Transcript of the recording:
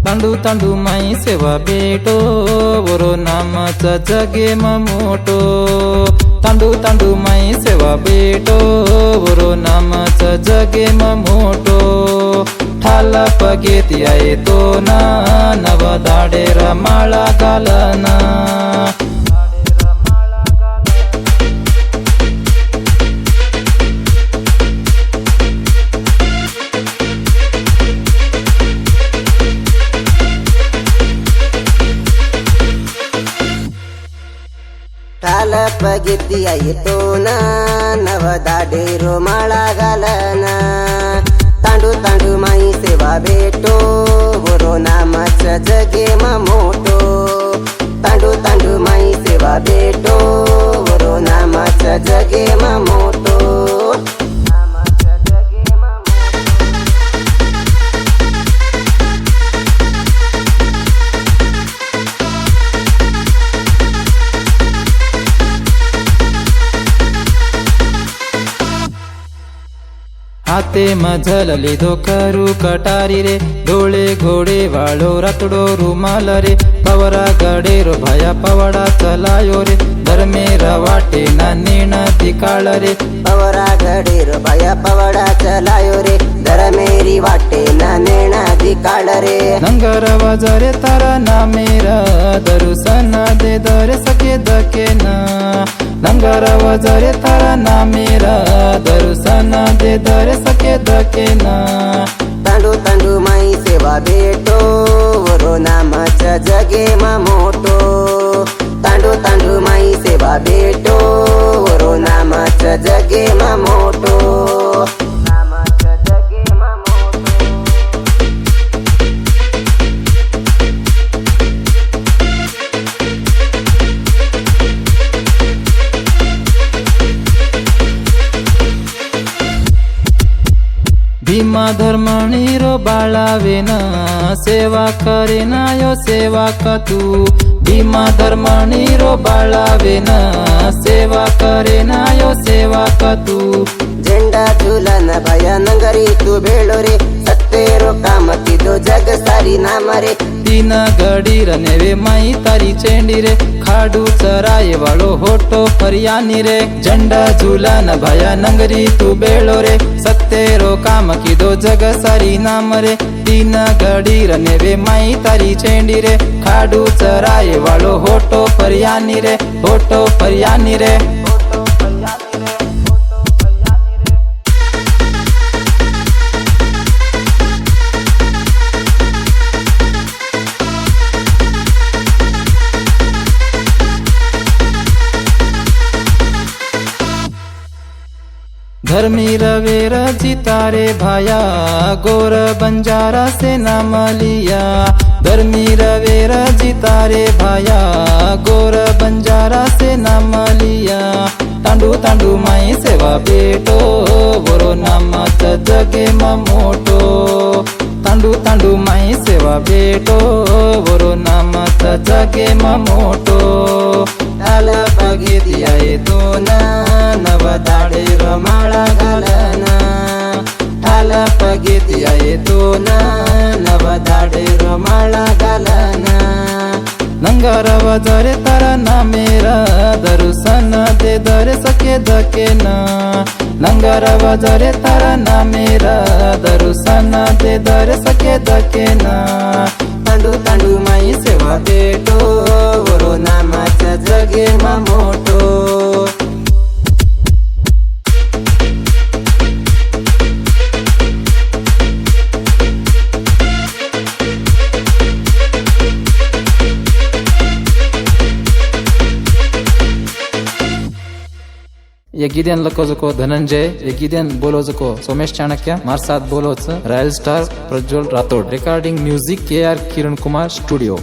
तांडू तांडू माई सेवा भेटो वरो नामाचा जगे मोठो। तांडू तांडू माई सेवा भेटो वरो नामाचा जगे मोठो। ठाला पगेत येतो ना नवा दाडेरा माळा घालना। ठाल पगेती येतो ना नवा दाडेरो माळा घालना। तांडू तांडू माई सेवा भेटो वरो नामाचा जगे मोठो। तांडू तांडू माई सेवा भेटो वरो नामाचा जगे मोठो। हाते मझल लिधो करू कटारी रे। डोळे घोडे वाळो रातडो रुमाल रे। पवरा गडेरो भाया पवडा चलायो रे। धर्मेरा वाटे ना नेण तिकाळ रे। पवरा गडेरो भाया पवडा चलायो रे। धर्मेरी वाटे ना नेण तिकाळ रे। नंगर वजरे तारा नामेरा दरुसन दे दर सके दके ना। नंगर वजरे तारा नामेरा दरुसन दे दर सके दके ना। तांडू तांडू माई सेवा भेटो वरो नामाचा जगे मोठो। तांडू तांडू माई सेवा भेटो वरो नामाचा जगे मोठो। भीमा धर्मणीरो बाळावेना सेवा करेना यो सेवा का तू। भीमा धर्मणीरो बाळावेना सेवा करेना यो सेवा का तू। झेंडा झुलन भया नंगरी तू भेळो रे। सत्तेरो काम किदो जग सारी नाम रे। तीन गडीर नेवे माई तारी चेंडी रे। खाडू चराये वाळो होटो फरियानी रे। झंडा झुलन भया नंगरी तू बेळो रे। सत्तेरो काम किदो जग सारी नाम रे। तीन गडीर नेवे माई तारी चेंडी रे। खाडू चराये वाळो होटो फरियानी रे। होटो फरियानी रे। धर्मी रवेर जितारे भाया गोर बंजारा से नाम लिया। धर्मी रवेर जितारे भाया गोर बंजारा से नाम लिया। तांडू तांडू माई सेवा भेटो वरो नामाचा जगे मोठो। तांडू तांडू माई सेवा भेटो वरो नामाचा जगे मोठो। ठाल पगेत येतो ना नवा दाडेरो माळा घालना। ठाल पगेत येतो ना नवा दाडेरो माळा घालना। नंगर वजरे तारा नामेरा दरुसन दे दर सके दके ना। नंगर वजरे तारा नामेरा दरुसन दे दर सके दके ना। तांडू तांडू माई सेवा भेटो वरो नामाचा जगे मोठो। ये गिदेन लको जको धनंजय, ये गिदेन बोलो जको सोमेश चाणक्य, मार साथ बोलो royal star Prajwal Rathore. Recording music KR Kiran Kumar studio.